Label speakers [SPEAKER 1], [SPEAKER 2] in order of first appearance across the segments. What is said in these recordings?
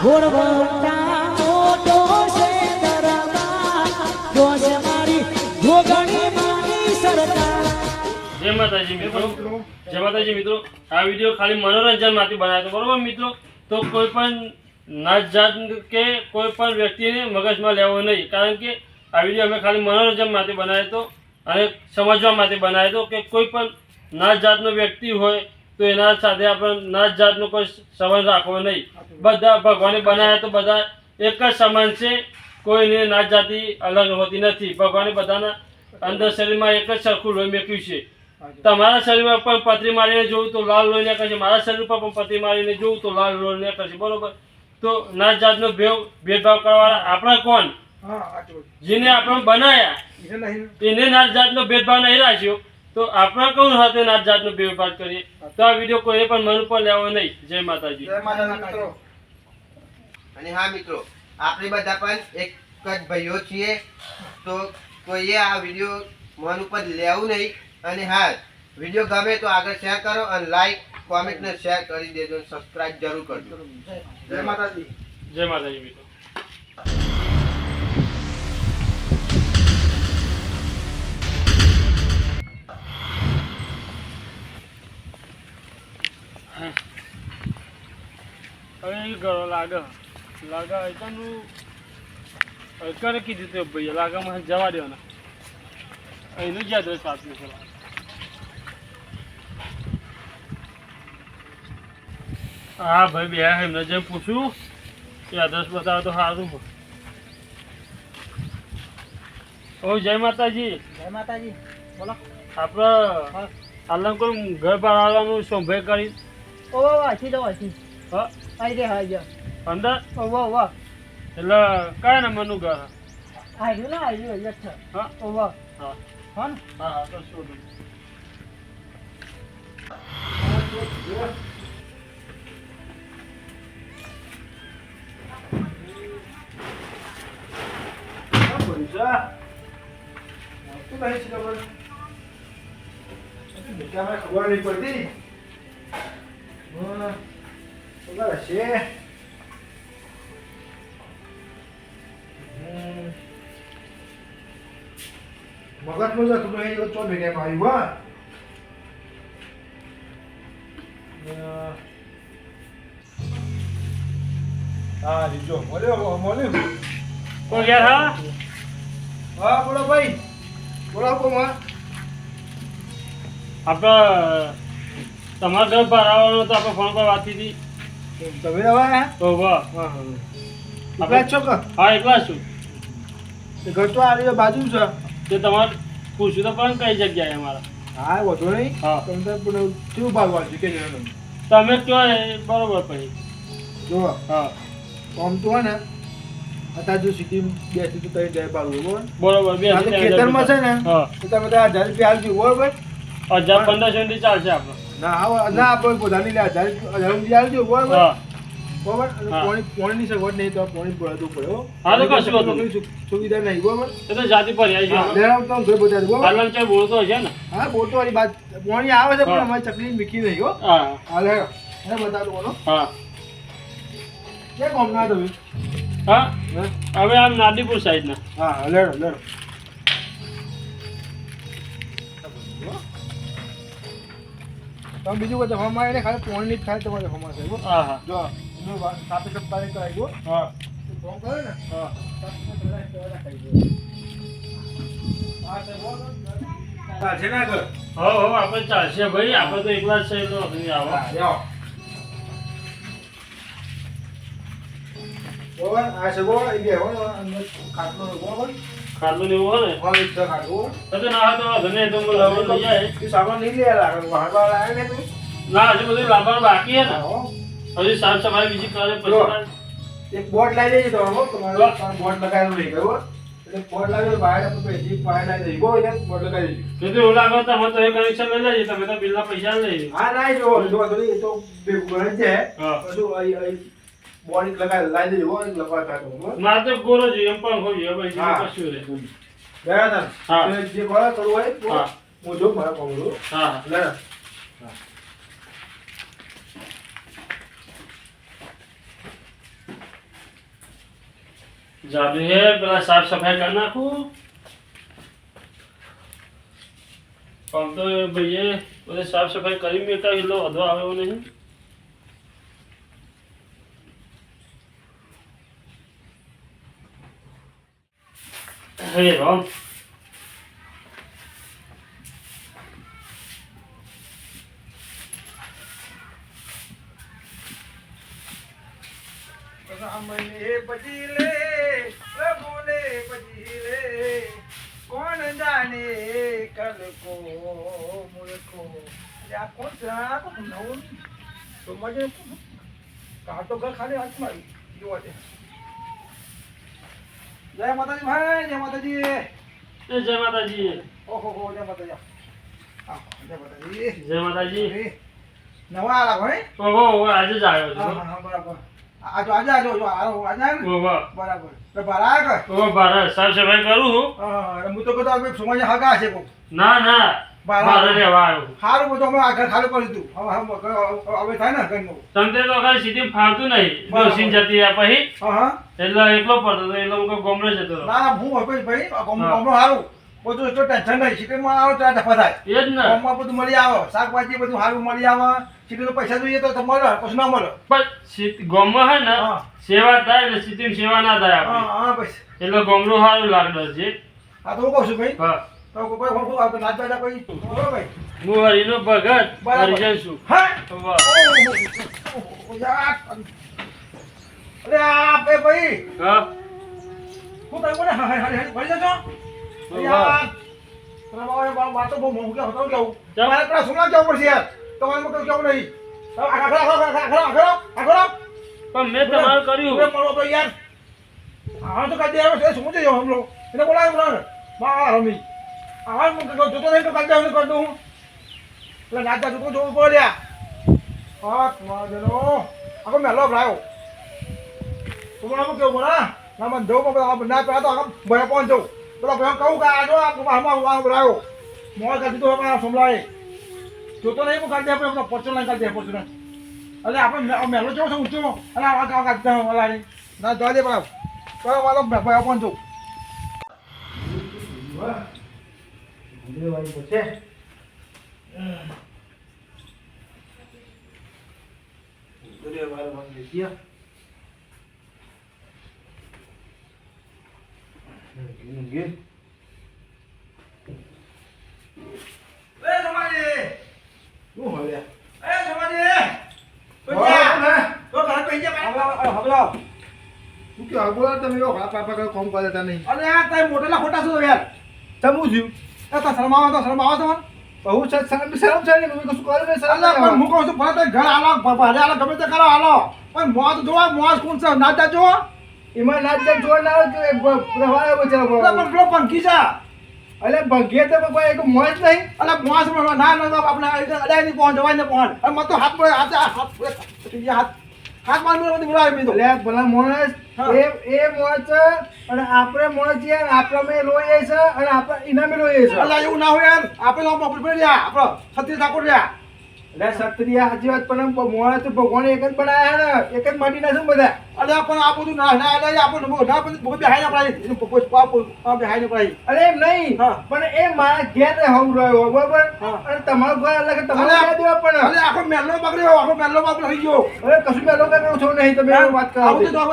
[SPEAKER 1] ઘોડવટા મોટો છે દરબાર જોશ મારી જોગણી માની સરકાર
[SPEAKER 2] જય માતાજી મિત્રો આ વિડીયો ખાલી મનોરંજન માટે બનાવ્યો હતો બરોબર મિત્રો તો કોઈ પણ નાત જાત કે કોઈ પણ વ્યક્તિને મગજમાં લેવો નહીં કારણ કે આ વિડીયો અમે ખાલી મનોરંજન માટે બનાવ્યો હતો અને સમજવા માટે બનાવ્યો હતો કે કોઈ પણ નાત જાતનો વ્યક્તિ હોય તો એના સાથે આપણે નાત જાતનો કોઈ સંબંધ રાખવો નહીં બધા ભગવાને બનાવ્યા તો બધા એક જ સમાન છે કોઈને નાત જાતિ અલગ હોતી નથી ભગવાને બધાના અંદર શરીરમાં એક જ સરખું લોહી મેક્યું છે તમારા શરીરમાં પણ પતરી મારીને જોવું તો લાલ લોહી નીકળશે મારા શરીર પર પણ પતરી મારીને જોવું તો લાલ લોહી નીકળશે બરોબર તો નાત જાતનો ભેદભાવ કરવાવાળા આપણા કોણ જેને આપણે બનાયા એને નાત જાતનો ભેદભાવ નહીં રાખ્યો તો આપણા કોણ સાથે નાત જાતનો ભેદભાવ કરીએ તો આ વિડીયો કોઈ પણ મન ઉપર લેવો નહીં જય માતાજી
[SPEAKER 3] મિત્રો અને હા મિત્રો આપણે બધા પણ એક જ ભાઈઓ છીએ તો કોઈએ આ વિડીયો મન ઉપર લેવું નહીં અને હા વિડીયો ગમે તો આગળ શેર કરો અને લાઈક કોમેન્ટ ને શેર કરી દેજો અને સબસ્ક્રાઇબ જરૂર કરજો જય માતાજી
[SPEAKER 2] મિત્રો હવે એ કરો લાગે એટલાનું કરે કીધું તો ભાઈ લાગામાં જવા દો ને અહીંનું જ એડ્રેસ આપ્યું છે હા ભાઈ બે એમને જેમ પૂછ્યું કે એડ્રેસ બતાવો તો સારું ઓ જય માતાજી
[SPEAKER 1] બોલો
[SPEAKER 2] આપણે આલમકોર ઘર બનાવવાનું સંભાળ કરી
[SPEAKER 1] ઓ વાસી દો વાસી
[SPEAKER 2] હા
[SPEAKER 1] આઈ જા
[SPEAKER 2] અંદર
[SPEAKER 1] વાહ
[SPEAKER 2] એટલે કયા નંબરનું ઘર
[SPEAKER 1] આઈ યચ્છા
[SPEAKER 2] હા
[SPEAKER 1] ઓ વાહ
[SPEAKER 2] હા
[SPEAKER 1] કોણ
[SPEAKER 2] હા તો શું
[SPEAKER 3] ખબર નહીં પડતી છે મગજનું જ હતું એ ચો ભેગા આવ્યું હા રીજો મળ્યો
[SPEAKER 2] કોઈ યાર હા
[SPEAKER 3] હા બોલો ભાઈ બોલો કોમાં
[SPEAKER 2] આપણે તમારા ઘર બહાર આવવાનો તો આપણે ફોન પર વાત હતી
[SPEAKER 3] તમે હવે
[SPEAKER 2] તો વાહ
[SPEAKER 3] એકલા છો કે
[SPEAKER 2] હા એકલા છું
[SPEAKER 3] ઘર તો આ રહ્યો બાજુ છે
[SPEAKER 2] તે તમારે પૂછ્યું તો પણ કઈ જગ્યાએ અમારા
[SPEAKER 3] હા વધુ નહીં
[SPEAKER 2] હા
[SPEAKER 3] તમને પણ કેવું ભાગવા છે કે જવાનું
[SPEAKER 2] તમે કહો એ બરોબર પછી
[SPEAKER 3] જો
[SPEAKER 2] હા
[SPEAKER 3] આમ તો હોય ને અત્યારે જો સિટી બેસી તો તઈ જાય ભાગવું
[SPEAKER 2] બરોબર બે
[SPEAKER 3] બરોબર ખેતરમાં છે ને
[SPEAKER 2] હા
[SPEAKER 3] તો તમે બધા 1000 રૂપિયા આપજો બરોબર
[SPEAKER 2] 1500 ની ચાલશે આપણે
[SPEAKER 3] ના ના આપણે પોતાની લે 1000 રૂપિયા આપજો બરોબર
[SPEAKER 2] હા
[SPEAKER 3] બરોબર અને પાણીની સગવડ નહીં તો પાણી ભરતું પડે હો
[SPEAKER 2] હા તો કશું હતું
[SPEAKER 3] સુવિધા નહીં બરોબર
[SPEAKER 2] એ તો જાતિ પર આવી છે
[SPEAKER 3] લેરાવ તો ઘર બધા બરોબર
[SPEAKER 2] હાલમ ચાલ બોલતો છે ને
[SPEAKER 3] હા બોલતો વાળી વાત પાણી આવે છે પણ અમારી ચકલી મીઠી નહીં હો
[SPEAKER 2] હા
[SPEAKER 3] હાલે હે બતાવો બોલો
[SPEAKER 2] હા
[SPEAKER 3] કે કોમ ના તમે
[SPEAKER 2] હા હવે આમ નાદીપુર સાઈડ ના
[SPEAKER 3] હા લેડો તમે બીજું કોઈ જવામાં આવે ને ખાલી પાણી જ ખાલી તમારે જમા છે
[SPEAKER 2] હા હા
[SPEAKER 3] જો એનું સાપે સપ્તાહે કરાવી ગયો
[SPEAKER 2] હા
[SPEAKER 3] ફોન કરે ને
[SPEAKER 2] હા
[SPEAKER 3] છે ને આગળ
[SPEAKER 2] હો આપણે ચાલશે ભાઈ આપણે તો એકલા જ છે તો અહીં આવો
[SPEAKER 3] બરોબર આ છે બરોબર એ બે હોય અંદર ખાટલો બરોબર
[SPEAKER 2] ખાટલું ને એવું હોય ને
[SPEAKER 3] હા એક ખાટલો
[SPEAKER 2] તો ના હા તો ધને તો બોલાવો લઈ જાય
[SPEAKER 3] એ સામાન નહીં લે લાગે વાહવા લાગે ને તું
[SPEAKER 2] ના હજુ બધું લાવવાનું બાકી છે ને
[SPEAKER 3] હો
[SPEAKER 2] હજી સાફ સફાઈ બીજી કરે પછી
[SPEAKER 3] એક બોર્ડ લાવી દેજો તો હો તમારે બોર્ડ લગાવેલું નહીં બરોબર એટલે બોર્ડ લાવ્યો બહાર આપણે પૈસા પાય લાવી દેજો બરોબર એટલે બોર્ડ લગાવી દેજો
[SPEAKER 2] તો એવું લાગે તો મને તો એ કનેક્શન લઈ લેજે તમે તો બિલના પૈસા લઈ લેજો
[SPEAKER 3] હા ના જો થોડી તો ભેગું છે
[SPEAKER 2] હા
[SPEAKER 3] બધું અહીં બોર્ડ લાવી દેજો હો લખવા થાય બરોબર
[SPEAKER 2] મારે તો ગોરો જોઈએ એમ પણ હોય ભાઈ
[SPEAKER 3] હા.
[SPEAKER 2] કશું રે
[SPEAKER 3] બરાબર
[SPEAKER 2] હા.
[SPEAKER 3] જે કોલ કરવું હોય
[SPEAKER 2] હા.
[SPEAKER 3] હું જો મારા કોમ લો
[SPEAKER 2] હા
[SPEAKER 3] લે
[SPEAKER 2] જાદુ હે પેલા સાફ સફાઈ કરી નાખું આમ તો ભાઈએ બધે સાફ સફાઈ કરી મેળતા એટલો વધુ આવ્યો નહીં હે રામ
[SPEAKER 4] મને પછી લે પ્રભુને પછી લે કોણ જાણે કલ કો મુલકો આ કોણ છે આ કોણ નવું તો મજે કાટો ઘર ખાલી હાથ મારી જોવા દે જય માતાજી ભાઈ જય માતાજી
[SPEAKER 2] જય માતાજી
[SPEAKER 4] ઓહો હો જય માતાજી હા જય માતાજી
[SPEAKER 2] જય માતાજી
[SPEAKER 4] નવા આલા ભાઈ
[SPEAKER 2] ઓહો આજે જ આવ્યો
[SPEAKER 4] હા
[SPEAKER 2] છું
[SPEAKER 4] હા બરાબર આજે જો આજે
[SPEAKER 2] ઓહો
[SPEAKER 4] બરાબર તો બરાબર
[SPEAKER 2] ઓહો બારા સાફ સફાઈ કરું છું
[SPEAKER 4] હા હું તો કદાચ અમે સમાજ હગા છે કો
[SPEAKER 2] ના ના બારા રહેવા આવ્યો
[SPEAKER 4] હારું બધું અમે આગળ ખાલી કરી દીધું હવે થાય ને ઘરનું
[SPEAKER 2] તમને તો ખાલી સીધી ફાવતું નહીં ડોસીન જતી રહ્યા પછી
[SPEAKER 4] હા
[SPEAKER 2] એટલે એકલો પડતો હતો એટલે હું ગોમડે જતો હતો
[SPEAKER 4] ના હું હોય ભાઈ ગામનું સારું બધું એટલું ટેન્શન નહીં સિટીમાં આવો તો દફા થાય
[SPEAKER 2] એ જ ને
[SPEAKER 4] ગામમાં બધું મળી આવે શાકભાજી બધું સારું મળી આવે સિટીનો પૈસા જોઈએ તો મળે પછી ના મળે
[SPEAKER 2] પણ ગોમમાં હે ને
[SPEAKER 4] હા.
[SPEAKER 2] સેવા થાય એટલે સીધી સેવા ના થાય
[SPEAKER 4] હા
[SPEAKER 2] આપણી
[SPEAKER 4] હા બસ
[SPEAKER 2] એટલે ગોમડું સારું લાગતો છે
[SPEAKER 4] હા તો હું કહું છું ભાઈ
[SPEAKER 2] હા
[SPEAKER 4] તો કોઈ હું આવતો નાચ બાજા કોઈ બોલો ભાઈ
[SPEAKER 2] હું હરિનો ભગત
[SPEAKER 4] બરાબર.
[SPEAKER 2] હરિજન છું
[SPEAKER 4] હા
[SPEAKER 2] વાહ.
[SPEAKER 4] ઓહો, યાર. અરે આ બે ભાઈ
[SPEAKER 2] હા
[SPEAKER 4] હું કઈ બોલે હરી ભરી જજો યાર તમારે વાતો બહુ મોંઘું કે હતો કેવું
[SPEAKER 2] ચાલ.
[SPEAKER 4] મારે પેલા સોના જવું પડશે યાર તમારે મોટું કેવું નહીં આગળ
[SPEAKER 2] પણ મેં તમારું કર્યું
[SPEAKER 4] મળો તો યાર હા તો કાઢી આવ્યો છે શું છે હમલો એને બોલાવે મારા રમી આ હું જોતો નહીં તો કાઢી આવ્યો કરી દઉં એટલે નાચતા જોતું જોવું પડ્યા હા તમારો જેનો આખો મેલો ભરાયો તમારે કેવું બોલા ના મને જવું ના પેલા તો આખા ભયા પહોંચ જવું પેલા ભયા કહું કે આજો આમાં ભરાયો મોં કાઢી તો સંભળાય જોતો નહીં હું કાઢી આપણે પરચો લઈને કાઢી પરચો અરે આપણે મેલો કેવો છે ઊંચો અરે આ કાઢતા વાળા ના જવા દે બરાબર કયો વાળો ભયા પહોંચ જવું મોટેલા ખોટા છો યાર તમું થયું શરમાવો તમે બહુ શરમ છે ને કશું કર્યું નહીં હું કહું છું ભલે ઘર હાલો ભારે હાલો ગમે તે કરો હાલો પણ મોત જોવા મોત કોણ છે નાચા જો એમાં નાચા જોવા ના પ્રવાહ બચાવ પેલો પંખી છે અલે ભંગીએ તો કોઈ એક મોજ નહીં અલે મોસ ના આપણે અડાઈ ની પહોંચ ને પહોંચ અને મત તો હાથ પડે હાથ માર મને બોલાવી મીધો લે ભલા મોણસ એ મોજ અને આપણે મોજ છે આપણે મે લોઈએ છે અને આપણે ઇનામે લોઈએ છે અલા એવું ના હોય યાર આપણે તો આપણે રહ્યા આપણે છત્રી ઠાકોર રહ્યા લે ક્ષત્રિય સાચી વાત પણ મોણસ તો ભગવાન એક જ બનાયા ને એક જ માટી ના શું બધા અલે પણ આ બધું ના ના અલે આપણે ના બધું બેહાઈ ના પડાય બેહાઈ ના પડાય અરે એમ નહીં પણ એ મારા ઘેર હમ રહ્યો બરાબર અને તમારું ઘર અલગ તમારે દેવા પણ અલે આખો મેલ્લો બગડ્યો થઈ ગયો અરે કશું મેલ્લો કર્યો છો નહીં તમે વાત કરો આવું તો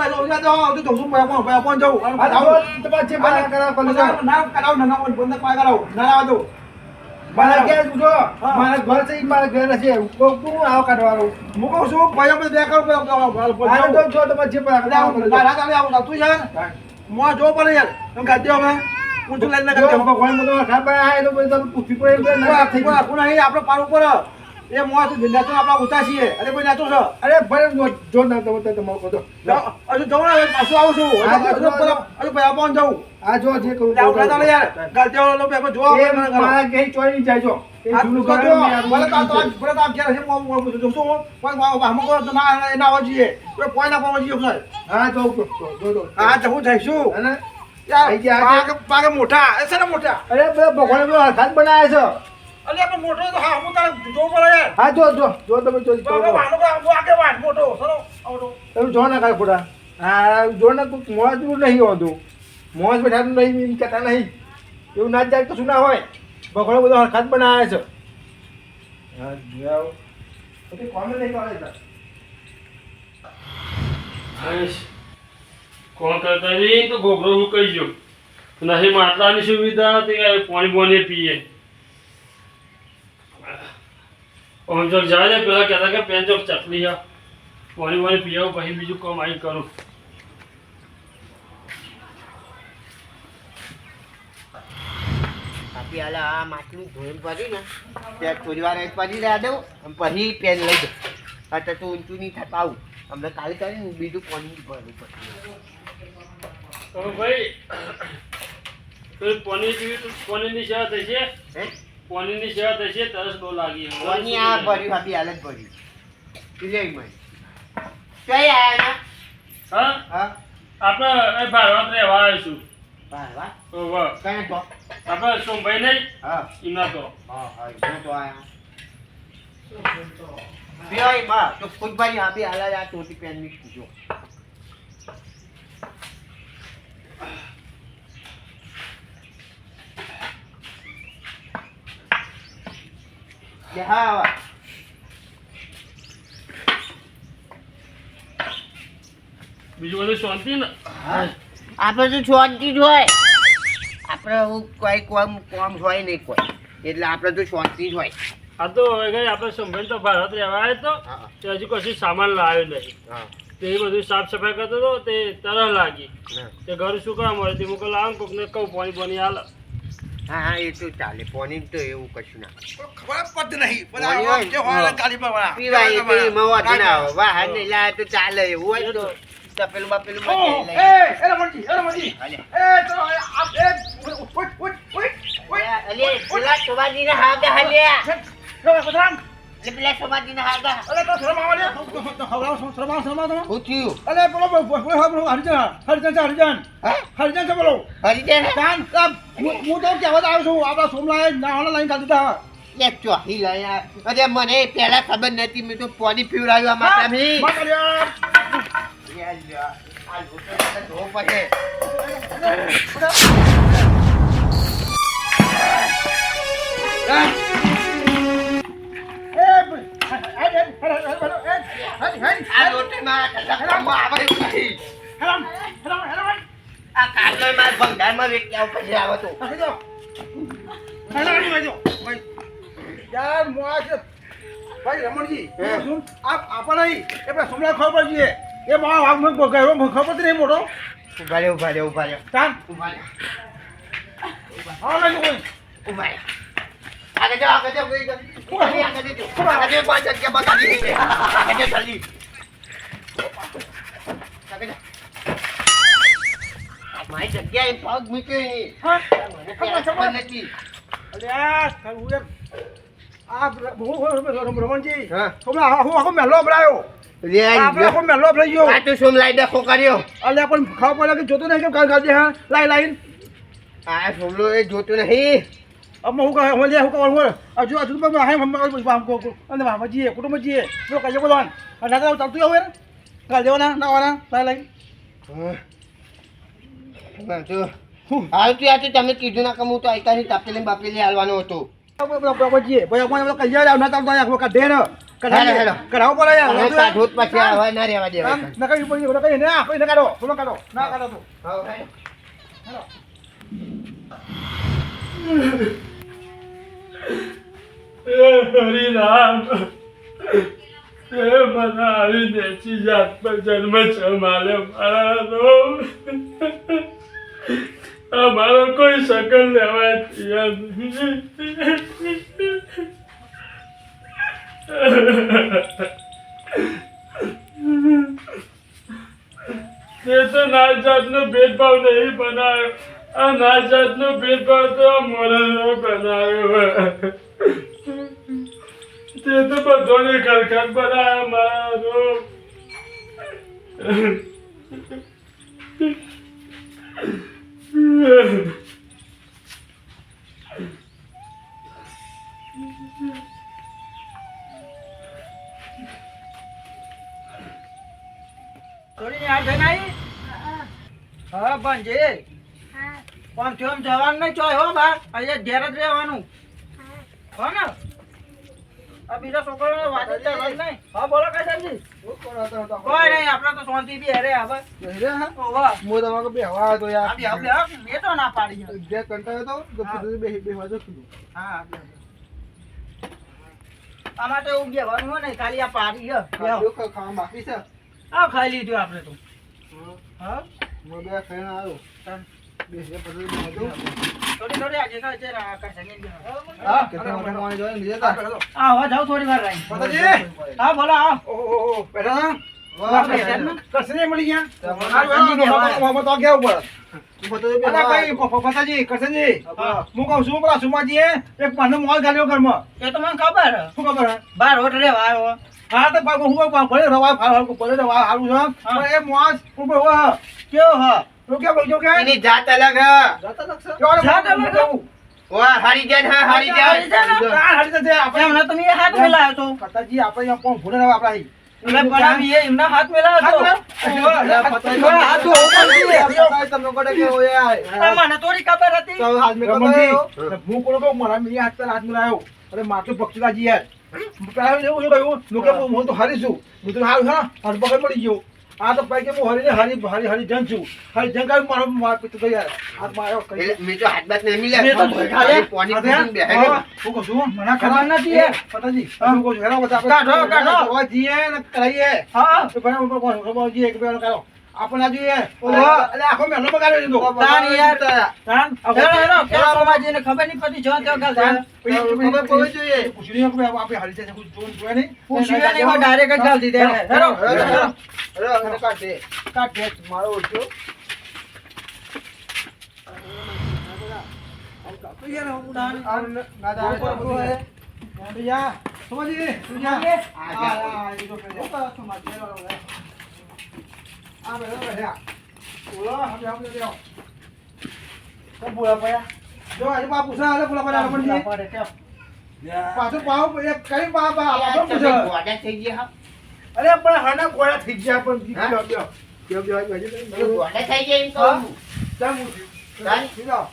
[SPEAKER 4] હવે તો શું ભાઈ પણ જવું આવો તમારે જે બના કરાવ ના કરાવ ના બંધ પાય કરાવ ના આવો તો મારા ઘેર જો મારા ઘર છે મારા ઘર છે કોણ આવ કાઢવાનો હું કહું છું ભાઈ આપણે દેખાવ તો જો તમે જે પણ આવું તું યાર મો જો પડે યાર તમે કાઢ્યો હવે ઊંચું લઈને કાઢ્યો ભગવાન મતો ખાબર આય તો બધું પૂછી પડે ના થઈ ગયું કોણ અહીં આપણે પાર ઉપર એ મો તો નાચો આપણા ઊંચા છીએ અરે કોઈ નાચો છો અરે ભાઈ જો ના તમે તમારો કહો હજુ જવું ને પાછું આવું છું હજુ ભાઈ આપણ જવું આ જો જે કહું યાર ગાલજો લો પેપર જો મારા કે ચોરી જાય જો એ જૂનું ઘર ભલે તો ઘેર છે હું જો છું પણ આમ તો ના ના આવજીએ કોઈ કોઈ ના પહોંચીએ સાહેબ હા જો હા તો હું જઈશું અને યાર પાગે મોટા એ છે ને મોટા અરે ભગવાન પેલો હાથ બનાવે છે અલે આપણે મોટો તો હા હું તારે જો પડે યાર હા જો તમે જો આગે વાત મોટો સરો આવડો તમે જો ના કાય ફોટા આ જો ને તું મોજ નહીં હોતું મોજ બેઠાનું નહીં એમ કહેતા નહીં એવું ના જાય કશું ના હોય ભગવાન બધો હરખાત બનાવે છે હા જાવ પછી કોમ નહીં કરે
[SPEAKER 2] કોણ કરતા નહીં તો ગોગરો હું કહી જો નહીં માટલાની સુવિધા તે પાણી બોને પીએ ઓમ ચોક જાય ને પેલા કહેતા કે પેન ચોક ચકલી આ પાણી બોને પી આવું પછી બીજું કામ આવી કરું
[SPEAKER 3] આપી હાલ આ માટલું ધોઈને પડી ને ત્યાં થોડી વાર જ પડી રહ્યા દઉં અને પછી પેન લઈ દઉં અત્યારે તો ઊંચું નહીં થતા આવું અમને કાલે કરીને બીજું પાણી ભરવું પડે
[SPEAKER 2] તો ભાઈ પાણીની સેવા થશે
[SPEAKER 3] હે
[SPEAKER 2] પાણીની સેવા થશે તરસ બહુ લાગી
[SPEAKER 3] પાણી આ ભર્યું આપી હાલ જ ભર્યું લે મય કઈ આયા
[SPEAKER 2] હા
[SPEAKER 3] હા
[SPEAKER 2] આપણે ભારત રહેવા આવીશું
[SPEAKER 3] વાહ
[SPEAKER 2] વાહ
[SPEAKER 3] કઈ તો
[SPEAKER 2] આપણે સોમભાઈ નહીં
[SPEAKER 3] હા
[SPEAKER 2] એમના તો
[SPEAKER 3] હા હા જો તો આયા બેય માં તો ફૂટભાઈ આપી હાલ જ આ ચોટી પેન ની જો હા
[SPEAKER 2] બીજું બધું શાંતિ ને
[SPEAKER 3] આપણે તો શાંતિ જ હોય આપણે કોઈ કોમ હોય નહીં કોઈ એટલે આપણે તો શાંતિ જ હોય
[SPEAKER 2] આ તો હવે કઈ આપણે સોમભાઈ તો ભારત રહેવા આવ્યો તો તે હજુ કશું સામાન લાવ્યો નહીં
[SPEAKER 3] હા
[SPEAKER 2] તે બધું સાફ સફાઈ કરતો હતો તે તરસ લાગી તે ઘર શું કરવા મળે તે હું લાવ કોકને કહું પાણી પાણી હાલ
[SPEAKER 3] હા હા એ તો ચાલે પાણી તો એવું કશું ના
[SPEAKER 4] ખબર પડતી નહીં બધા આમ જે હોય ગાડી પર વાળા
[SPEAKER 3] પીવાય પી મવા જ ના હોય વાહ ને લા તો ચાલે એવું હોય તો તપેલું બાપેલું
[SPEAKER 4] ઓ
[SPEAKER 3] માં
[SPEAKER 4] એ રમણજી
[SPEAKER 3] હાલે
[SPEAKER 4] એ તો આપ એ ઓય
[SPEAKER 3] અલે પેલા સોબાજીને હાગા હાલ્યા
[SPEAKER 4] પતરામ
[SPEAKER 3] પેલા સોબાજીને હાગા
[SPEAKER 4] અલે તો શરમ આવે હવરાવ શરમ
[SPEAKER 3] હું થયું
[SPEAKER 4] અલે બોલો હરિજન છે બોલો
[SPEAKER 3] હરિજન
[SPEAKER 4] કાન હું તો કહેવા આવ્યો છું આપણા સોમલાએ નાવાના લાઈન કાઢી દીધા
[SPEAKER 3] એક ચોહી લાયા અરે મને પહેલા ખબર નથી મેં તો પાણી પીવડાવ્યું આ માતા મી આ લોકો ધો પડે આ લોટીમાં કલાકમાં આવે નહીં આ કારણમાં ભંગારમાં વેચ્યા પછી આવે તો
[SPEAKER 4] યાર મોજ ભાઈ રમણજી શું આપ આપણ નહીં એ પેલા સોમલા ખબર પડીએ એ મારા વાઘ મને ગયો ખબર પડતી નહીં મોટો
[SPEAKER 3] ઉભા રહ્યો
[SPEAKER 4] કાન
[SPEAKER 3] ઉભા રહ્યો
[SPEAKER 4] હા નહીં કોઈ
[SPEAKER 3] ઉભા રહ્યો આગળ જાઓ આગળ પાંચ જગ્યા બગાડી છે આગળ જલ્દી આગળ મારી જગ્યાએ પગ મૂક્યો નહીં
[SPEAKER 4] હા
[SPEAKER 3] મને ખબર નથી
[SPEAKER 4] અરે આ રમણજી
[SPEAKER 3] હા
[SPEAKER 4] સોમલા હું આખો મહેલો અભરાયો આપણે આખો મહેલો અભરાઈ ગયો
[SPEAKER 3] આ તો સોમલાઈ ડખો કર્યો
[SPEAKER 4] અલે પણ ખબર પડે કે જોતો નહીં કેમ કાલ કાઢી હા લાઈન
[SPEAKER 3] આ સોમલો એ જોતો નહીં
[SPEAKER 4] અમે હું કહે હું લે હું કહું હજુ હજુ પણ હે અને મામાજીએ કુટુંબજીએ જો કહીએ બોલવાન અને ના ચાલતું આવું યાર કાલ દેવાના ના આવવાના લાઈન
[SPEAKER 3] હાલ તું યાર તમે કીધું ના કમું તો આઈતા નહીં તાપેલી બાપેલી હાલવાનો હતો
[SPEAKER 4] બાબાજીએ ભાઈ આપણે કહીએ ના ચાલતો યાર કાઢે ને
[SPEAKER 3] હેલો.
[SPEAKER 4] કઢાવો પડે યાર
[SPEAKER 3] કાઢોત પછી હવે ના રહેવા દેવા
[SPEAKER 4] ના કઈ પડી કઈ ને આપણે કાઢો થોડો કાઢો ના કાઢો તો
[SPEAKER 2] હરિરામ એ મને આવી દેશી જાત પર જન્મ છે મારો અમારો કોઈ શકલ લેવાય તૈયાર નહીં તે તો નાત જાતનો ભેદભાવ નહીં બનાવ્યો આ નાત જાતનો ભેદભાવ તો આ મોરલનો બનાવ્યો તે તો બધાને ખરખર બનાવ્યો મારો
[SPEAKER 1] થોડી યાર નહીં હા ભાંજે આમ થી આમ જવાનું નહીં ચોય હો બાર અહીંયા ઘેર જ રહેવાનું હો ને આ બીજા છોકરાને વાત જ કરવાની નહીં હા બોલો કાશાજી કોઈ નહીં આપણે તો શાંતિ બી હેરે હવે ઓવા
[SPEAKER 4] હું તમારે બેહવા આવ્યો તો યાર
[SPEAKER 1] બે તો ના પાડી યાર.
[SPEAKER 4] જે કંટાળ્યો તો પછી બેહવા જો કીધું
[SPEAKER 1] હા આમાં તો એવું બેવાનું હોય ને ખાલી આ પાડી છે
[SPEAKER 4] ખાવા બાકી છે
[SPEAKER 1] આ ખાઈ લીધું આપણે તો હા
[SPEAKER 4] હું બે ખાઈને આવ્યો બેસીને પછી બેહવા દઉં.
[SPEAKER 1] થોડી થોડી આજે તો છે કાશાજી
[SPEAKER 4] હા કેટલા મોટા માણસ જોડે નીચે તા
[SPEAKER 1] હા હવે જાવ થોડી વાર રહી
[SPEAKER 4] પતાજી
[SPEAKER 1] હા બોલો આવો
[SPEAKER 4] ઓહો બેઠા
[SPEAKER 1] વાહ, બેઠા ને?
[SPEAKER 4] કસને મળી ગયા
[SPEAKER 1] કસને બેહવા.
[SPEAKER 4] મોહમ્મદ તો ગયા ઉપર અલા ભાઈ પતાજી કરસનજી હું કહું છું પેલા સુમાજીએ એક પાનો મોલ ગાલ્યો ઘરમાં
[SPEAKER 1] એ તો મને ખબર છે.
[SPEAKER 4] શું ખબર હે?
[SPEAKER 1] બાર હોટ લેવા આવ્યો
[SPEAKER 4] હા તો ભાઈ હું ભલે રવા ભલે રવા હારું છે પણ એ મોજ ઉપર હોય
[SPEAKER 1] કેવો હ
[SPEAKER 4] તો કે બોલજો કે
[SPEAKER 3] એની જાત અલગ હ
[SPEAKER 4] જાત અલગ છે
[SPEAKER 1] જાત અલગ છે?
[SPEAKER 3] ઓવા હારી જાય હા હારી જાય
[SPEAKER 4] કાં હારી જશે આપણે
[SPEAKER 1] એમને તમે એ હાથ મિલાયો તો
[SPEAKER 4] પતાજી આપણે અહીંયા કોણ ભૂલે રવા આપણા અહીં
[SPEAKER 1] એટલે પડાવી એ એમના હાથ મિલાયો તો હાથ ધોવો પડશે.
[SPEAKER 4] તમને કોડે કે ઓય
[SPEAKER 1] મને થોડી ખબર હતી
[SPEAKER 4] હું કોણ કહું મારા મિયા હાથ પર હાથ મિલાયો અરે માથું ભક્ષલાજી યાર કાલે એવું શું કહ્યું લોકો હું તો હારી છું હું તો હારું હા હાથ પકડ પડી ગયો આ તો પૈકી હું હરીને હરી જન છું હરી જન કાઢી મારો પિત્તો તો યાર હાથ માર્યો કઈ
[SPEAKER 3] મેં તો હાથ બાત નહીં મિલ્યા
[SPEAKER 1] મેં તો ધોઈ ખાયા.
[SPEAKER 3] પાણી
[SPEAKER 4] હા,
[SPEAKER 3] પીને બેહે
[SPEAKER 4] હું કહું છું મને
[SPEAKER 1] ખબર નથી યાર.
[SPEAKER 4] પતાજી હું કહું છું હેરા બધા
[SPEAKER 1] કાઢો, કાઢો.
[SPEAKER 4] દવા જીએ ને કરાઈએ
[SPEAKER 1] હા
[SPEAKER 4] તો ભાઈ ઉપર કોણ ખબર જીએ કે બેનો કરો આપણે આ જોઈએ
[SPEAKER 1] ઓહો.
[SPEAKER 4] એટલે આખો મહેનો બગાડ્યો દીધો
[SPEAKER 1] તાન યાર.
[SPEAKER 4] તાન
[SPEAKER 1] હેરો હેરો કેવા સોમાજીને ખબર નહીં પડી જો તો ગાલ દે.
[SPEAKER 3] ખબર પડવી જોઈએ.
[SPEAKER 4] પૂછ્યું આપણે આપણે હારી જાય કુછ જોવા નહીં
[SPEAKER 1] પૂછ્યું નહીં એમાં ડાયરેક્ટ જ ગાલ દીધે હેરો
[SPEAKER 4] કાઢ દે મારો ઓછો પાછું પાવ કઈ
[SPEAKER 3] ગોડા થઈ ગયા
[SPEAKER 4] અરે પણ હણા ગોળા થઈ ગયા પણ
[SPEAKER 3] હા?
[SPEAKER 4] ગોળા
[SPEAKER 3] થઈ ગયા એમ કહું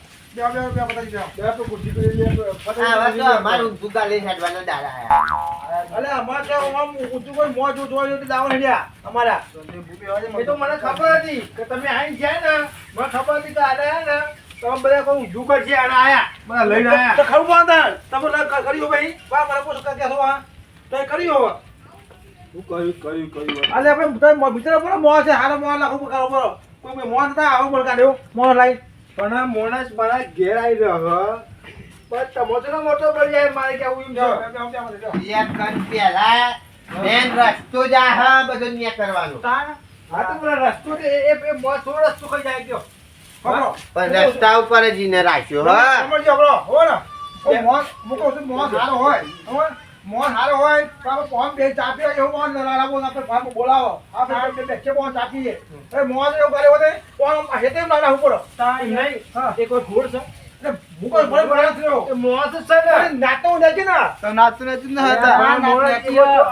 [SPEAKER 3] આ વાત તો અમારું દુકાન લઈને હેડવાના દાડા
[SPEAKER 4] અમારા એ તો મને ખબર હતી કે તમે આઈ જાય ને મને ખબર હતી કે આને ને તમે બધા કોઈ ઊંધું કરશે આને આયા બધા લઈને આયા તો ખરું બાંધણ તમે કર્યું ભાઈ બા મને પૂછ કે કેસો આ તો એ કર્યું હવે અલે આપણે તમે વિચારો પડે મોં છે હારો મોં લાખો પકારો પડો કોઈ મોં નતા આવો બળકાડ્યો મોં લાઈ પણ આ મોણસ મારા ઘેર આવી રહ્યો પણ તમોચનો મોટો બળી જાય મારે કે આવું એમ છે
[SPEAKER 3] એક કણ પહેલા મેન રસ્તો જા હા બધો ન્યા કરવાનો
[SPEAKER 4] હા તો પેલા રસ્તો એ મોં થોડો રસ્તો કઈ જાય ગયો ખબરો
[SPEAKER 3] પણ રસ્તા ઉપર જ ઈને રાખ્યો હા
[SPEAKER 4] સમજજો આપણો હો ને ઓ મોં મુકો છું મોં સારો હોય હો મોં સારો હોય તો આપણે ફોન બે ચાપી હોય એવું મોં લડાવો આપણે ફોન બોલાવો આપણે બે મોં ચાપીએ એ મોં એવું કરે હોતે ફોન હેતે લડા ઉપર નહીં હા એક કોઈ ઘોડ છે એટલે મુકો ભલે ભલે થયો એ મોં તો છે ને નાતો નથી ને
[SPEAKER 3] તો નાતું નથી ને
[SPEAKER 4] હા,
[SPEAKER 3] હતા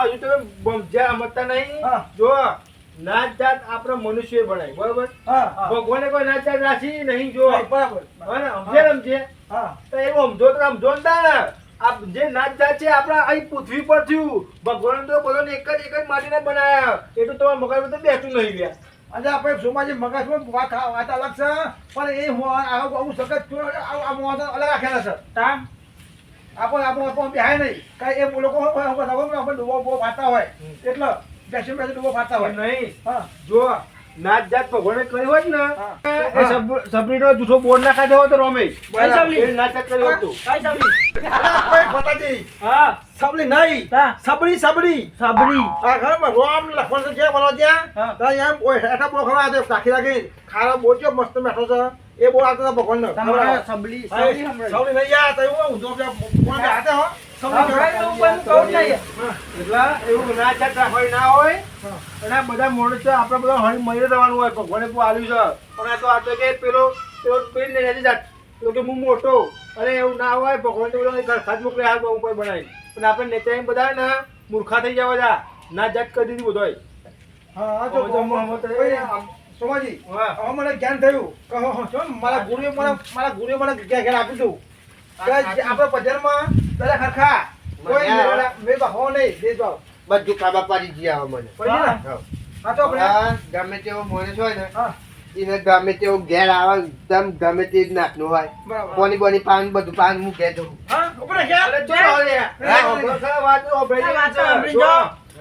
[SPEAKER 4] હજુ તમે સમજ્યા મતતા નહીં જો નાચ જાત આપણે મનુષ્ય બનાય બરોબર ભગવાને કોઈ નાચ જાત રાખી નહીં જો બરાબર સમજે તો એવું સમજો ને આ જે નાચ જાત છે આપણા અહીં પૃથ્વી પર થયું ભગવાન તો બધાને એક જ માટીને બનાયા એટલું તમારા મગજમાં તો બેઠું નહીં ગયા આજે આપણે સોમાજી મગજમાં વાત અલગ છે પણ એ આવું સખત અલગ રાખેલા છે આપણે બેહાય નહીં કઈ એ લોકો આપણે ડૂબો ફાતા હોય એટલે બેસી ડૂબો ફાતા હોય નહીં જો નાચ જાત ભગવાને કરી હોય ને સબરીનો જૂઠો બોર્ડ ના કાઢ્યો હોય તો રમેશ નાચ કર્યો હતું સબરી નહીં સબરી સબરી આ ઘરમાં રોમ લખણ છે બોલો ત્યાં ત્યાં એમ હેઠા બોલો ખરા છે રાખી રાખી ખારા બોચ્યો મસ્ત બેઠો છે એ બોલ આવતો ભગવાન સબરી નહીં યાર તો એવું ઊંધો કોણ હાથે હો એટલે એવું ના ચાટ રાખવા ના હોય અને આ બધા માણસો આપણે બધા હળી મળી રહેવાનું હોય ભગવાને તું આવ્યું છે પણ આ તો કે પેલો પેટ ને નથી જાત તો કે હું મોટો અને એવું ના હોય ભગવાન તો બધા ઘરખાત મોકલે હાલ ઉપર બનાવી પણ આપણે નેતા બધા ને મૂર્ખા થઈ જવા જા ના જાત કરી દીધી બધો હા સોમાજી
[SPEAKER 1] હા.
[SPEAKER 4] હવે મને જ્ઞાન થયું કે મારા ગુરુએ મને જ્ઞાન આપી દઉં કે આપણે બજારમાં દરેક હરખા કોઈ ભેદભાવ નહીં ભેદભાવ
[SPEAKER 3] બધું ખાવા પાડી ગયા હવે મને
[SPEAKER 4] પડી ને?
[SPEAKER 3] હા.
[SPEAKER 4] હા તો આપણે
[SPEAKER 3] આ ગમે તેવો માણસ હોય ને
[SPEAKER 4] હા
[SPEAKER 3] એને ગમે તેવો ઘેર આવે એકદમ ગમે તે નાખનું હોય
[SPEAKER 4] બરાબર.
[SPEAKER 3] બોની બોની પાન બધું પાન હું ઘેર જવું
[SPEAKER 1] હા ઉપર ગયા
[SPEAKER 4] અરે જો હવે વાત
[SPEAKER 1] હા, વાત સાંભળી જો.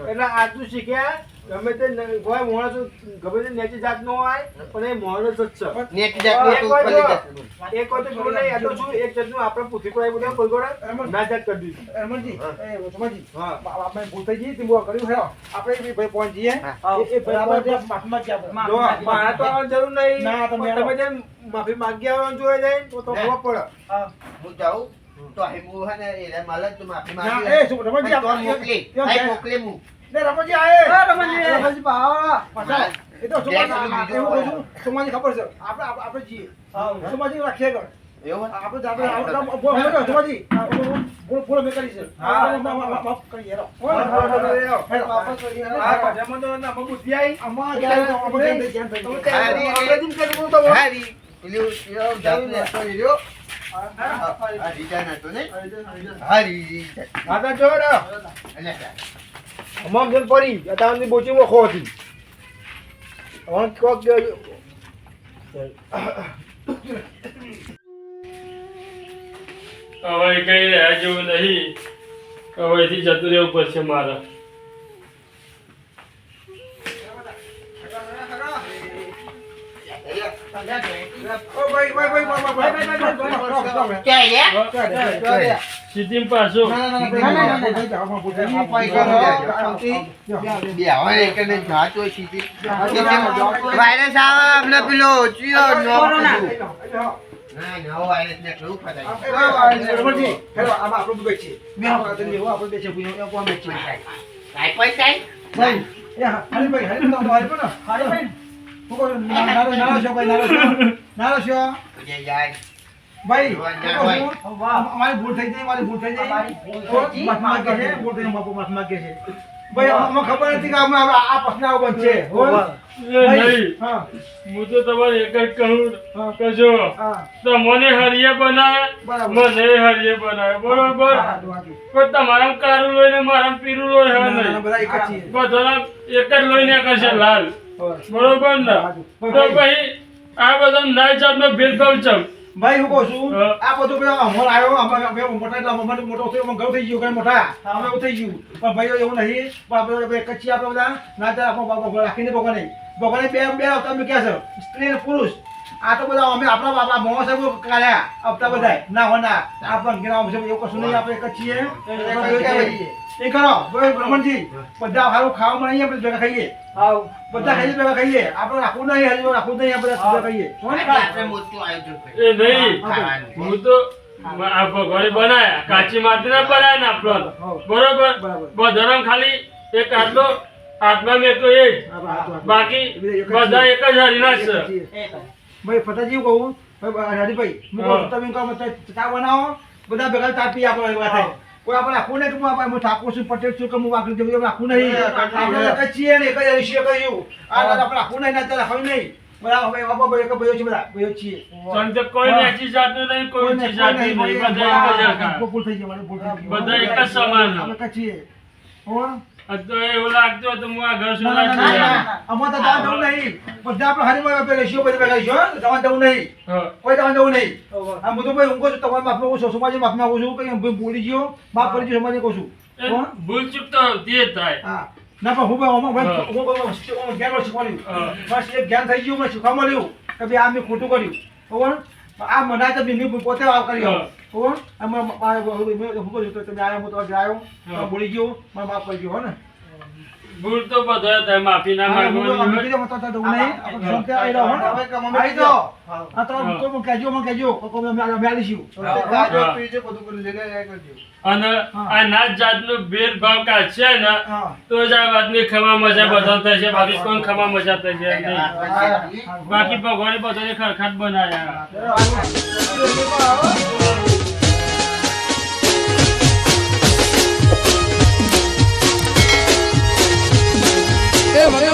[SPEAKER 4] એટલે આજનું શીખ્યા ગમે તે હોય માણસ ગમે તે નેચી જાતનો હોય પણ એ માણસ જ છે
[SPEAKER 3] નેટ જાતનું
[SPEAKER 4] એક
[SPEAKER 3] તો
[SPEAKER 4] વાર
[SPEAKER 3] ઉપરની
[SPEAKER 4] જો.
[SPEAKER 3] જાતનું.
[SPEAKER 4] એક વાર તો જોયું નહીં, આ તો શું એક જાતનું આપણે પૂછી પડાવી બધા કોઈ ગોળે ના જાત કરી દીધું. રમણજી, એ સોમાજી, આપણે ભૂલ થઈ ગઈ, તે બહુ કર્યું છે. આપણે એ ભાઈ પહોંચી જઈએ.
[SPEAKER 1] હા.
[SPEAKER 4] એ ભાઈ
[SPEAKER 1] બરાબર છે.
[SPEAKER 4] માફીમાં જ આપણે.
[SPEAKER 1] માફી
[SPEAKER 4] જો,
[SPEAKER 1] માંગી.
[SPEAKER 4] મારે તો આવવાની જરૂર નહીં.
[SPEAKER 1] ના, તમે
[SPEAKER 4] પણ તમે જેમ માફી માંગી આવવાનું જોઈએ જાય તો ખબર પડે.
[SPEAKER 1] હા.
[SPEAKER 3] હું જાઉં તો અહીં હું હે ને એને મળે ને તો માફી
[SPEAKER 4] ના,
[SPEAKER 3] માંગી
[SPEAKER 4] એ શું, રમણજી,
[SPEAKER 3] તો
[SPEAKER 4] આપણે-
[SPEAKER 3] મોકલી
[SPEAKER 4] ત્યાં
[SPEAKER 3] અહીં
[SPEAKER 4] જાય.
[SPEAKER 3] મોકલી હું
[SPEAKER 4] ને રમણજી આયે.
[SPEAKER 1] હા, રમણજી.
[SPEAKER 4] રમણજી બા. પાછા. એ તો
[SPEAKER 3] જાય
[SPEAKER 4] સોમાજી,
[SPEAKER 3] તો
[SPEAKER 4] એવું
[SPEAKER 3] બીજું
[SPEAKER 4] કહું છું, સોમાજી ખબર છે. આપણે જઈએ.
[SPEAKER 1] હા.
[SPEAKER 4] સોમાજી રાખીએ ઘર.
[SPEAKER 3] એવું હે?
[SPEAKER 4] આપણે સોમાજી, બોલો મેં કરી છે.
[SPEAKER 1] હા.
[SPEAKER 4] માફ કરી હેરો.
[SPEAKER 1] વાપસ કરી હેરો.
[SPEAKER 4] હા, પાછામાં તો ના બુદ્ધિ આવી.
[SPEAKER 1] આમાં
[SPEAKER 4] જ્ઞાન
[SPEAKER 1] જ્ઞાન
[SPEAKER 4] થઈ ગયું, જ્ઞાન થઈ ગયું.
[SPEAKER 3] હારી.
[SPEAKER 4] આપણે જેમ કર્યું એવું તો હોય.
[SPEAKER 3] હારી. પેલું જાતને હતો એ રહ્યો.
[SPEAKER 1] હા.
[SPEAKER 3] હારી જાન હતો ને? હારી જાન.
[SPEAKER 4] માતા જો ને,
[SPEAKER 3] અલ્યા જા.
[SPEAKER 4] અમામ જેમ પડી, અત્યારની બોચી ઓખો હતી. હવે કોક
[SPEAKER 2] હવે કઈ રહ્યા જેવું નહીં. હવેથી જતું રહેવું પડશે મારે.
[SPEAKER 4] ઓ ભાઈ,
[SPEAKER 3] ક્યાં ગયા?
[SPEAKER 2] સીધી પાછો
[SPEAKER 3] વાયરસ આવે અમને પેલો ચિયો
[SPEAKER 1] કોરોના.
[SPEAKER 3] ના નવો વાયરસ ને કેવું ફટાય કાઈ કોઈ કાઈ જે યાર
[SPEAKER 4] ભાઈ
[SPEAKER 1] વાહ.
[SPEAKER 4] અમારી ભૂલ થઈ જાય, મારી ભૂલ થઈ જાય.
[SPEAKER 1] અમારી ભૂલ થઈ ગઈ.
[SPEAKER 4] માફી માંગે છે, ભૂલ થઈ જાય, માફી માંગે છે. ભાઈ અમને ખબર નથી કે અમે આ પ્રશ્ન આવો બનશે. હો?
[SPEAKER 2] એ નહીં.
[SPEAKER 4] હા,
[SPEAKER 2] હું તો તમારે એક જ કહું
[SPEAKER 4] હા,
[SPEAKER 2] કે જો
[SPEAKER 4] હા.
[SPEAKER 2] તમને હરિયે બનાવે
[SPEAKER 4] બરાબર.
[SPEAKER 2] મને હરિયે બનાવે બરોબર.
[SPEAKER 4] હાચું, હાચું.
[SPEAKER 2] કોઈ તમારા કારું લોહી ને મારા પીરું લોહી હા
[SPEAKER 4] ના, ના,
[SPEAKER 2] નહીં.
[SPEAKER 4] બધા એક જ છીએ.
[SPEAKER 2] બધાના એક જ લોહી ને કરશે લાલ
[SPEAKER 4] હોય.
[SPEAKER 2] બરોબર ને?
[SPEAKER 4] હાચું.
[SPEAKER 2] તો પછી આ બધા ના જાતનો ભેદભાવ ચમ.
[SPEAKER 4] ભાઈ હું કહું છું
[SPEAKER 2] હા.
[SPEAKER 4] આ બધું પેલા અમર આવ્યો અમે મોટા એટલે અમને મોટો થયો અમે ઘઉં થઈ ગયું કઈ મોટા અમે એવું થઈ ગયું પણ ભાઈઓ એવું નહીં પણ આપણે એક જ છીએ આપણે બધા ના ચાલ આપણે બાબા રાખીને ભગવાન નહીં ભગવાને બે અવતાર મૂક્યા છે સ્ત્રી અને પુરુષ આ તો બધા અમે આપણા બાપા મોહ સાહેબ કાઢ્યા આવતા બધા ના હો ના આપણે ગિરામ છે એવું કશું નહીં આપણે એક જ છીએ એ કરો બ્રહ્મણજી બધા સારું ખાવા મળે આપણે ભેગા ખાઈએ બધા ખાઈએ ભેગા ખાઈએ આપણે રાખવું નહીં હજી રાખવું નહીં આપણે ભેગા ખાઈએ હો ને?
[SPEAKER 3] આપણે મોટું આયોજન કરીએ.
[SPEAKER 2] એ નહીં
[SPEAKER 3] ખાવાનું.
[SPEAKER 2] હું તો આ ભગવાને બનાયા કાચી માટીના બનાયા ને આપણો બરોબર.
[SPEAKER 4] બરાબર.
[SPEAKER 2] બધાને ખાલી એક આટલો આત્મા મેં તો એ જ. બાકી બધા એક જ હરીના જ છે.
[SPEAKER 4] ભાઈ ફટાજી કહું હરીભાઈ હું કહું તમે કહો ચા બનાવો બધા ભેગા ચા પી આપણે વાત થાય કોઈ આપણે આખું નહીં કે હું ઠાકોર છું પટેલ છું કે હું વાંકડી જેવું એવું આખું નહીં આપણે એક જ છીએ ને એક જ ઋષિએ કહ્યું આપણે આખું નહીં ના ચાલે ખાવું નહીં બરાબર હવે બાબા એક ભાઈઓ છે બધા ભાઈઓ છીએ
[SPEAKER 2] સંત કોઈ નેચી જાતનું નહીં કોઈ ઊંચી જાતનું નહીં. બધા એક જ હરખા.
[SPEAKER 4] ભૂલ થઈ ગઈ મારી ભૂલ થઈ ગઈ.
[SPEAKER 2] બધા એક જ સમાન.
[SPEAKER 4] આપણે એક જ છીએ હો?
[SPEAKER 2] આ તો એવું લાગતું હોય તો હું આ ઘર
[SPEAKER 4] ના, ના, ના,
[SPEAKER 2] સુધી
[SPEAKER 4] ના, ના. અમારે તો જવાનું જવું નહીં બધા આપણે હરીમાં પેલા ઋષિઓ બધા ભેગા છીએ જવાનું જવું નહીં કોઈ જવાનું જવું નહીં આ બધું ભાઈ હું કહું છું તમારે માફ માંગુ છું સમાજે માફ માંગુ છું કઈ ભૂલી ગયો માફ કરી ગયો સમાજે કહું છું હો?
[SPEAKER 2] ભૂલ ચૂક તો તે જ થાય.
[SPEAKER 4] હા ના પણ હું ભાઈ
[SPEAKER 2] હા.
[SPEAKER 4] હું જ્ઞાન શીખવાડ્યું
[SPEAKER 2] હા.
[SPEAKER 4] બસ એક જ્ઞાન થઈ ગયું મને શીખવા મળ્યું કે ભાઈ આ મેં ખોટું કર્યું બરાબર આ મનાય તો મેં પોતે આ કર્યો
[SPEAKER 2] હા.
[SPEAKER 4] બરાબર આમાં હું કહું છું તમે આવ્યો હું તો આજે આવ્યો
[SPEAKER 2] હા.
[SPEAKER 4] બોલી ગયો મને માફ કરી ગયો હો ને
[SPEAKER 2] ભૂલ તો બધા થાય માફી ના માંગવાની અને આ નાત જાતનું ભેદભાવ કાઢશે ને તો જ આ વાતની ખમા મજા બધા થશે. બાકી કોઈ ખમા મજા થશે નહીં. બાકી ભગવાને બધાને ખરખાટ બનાવ્યા.
[SPEAKER 5] એ મને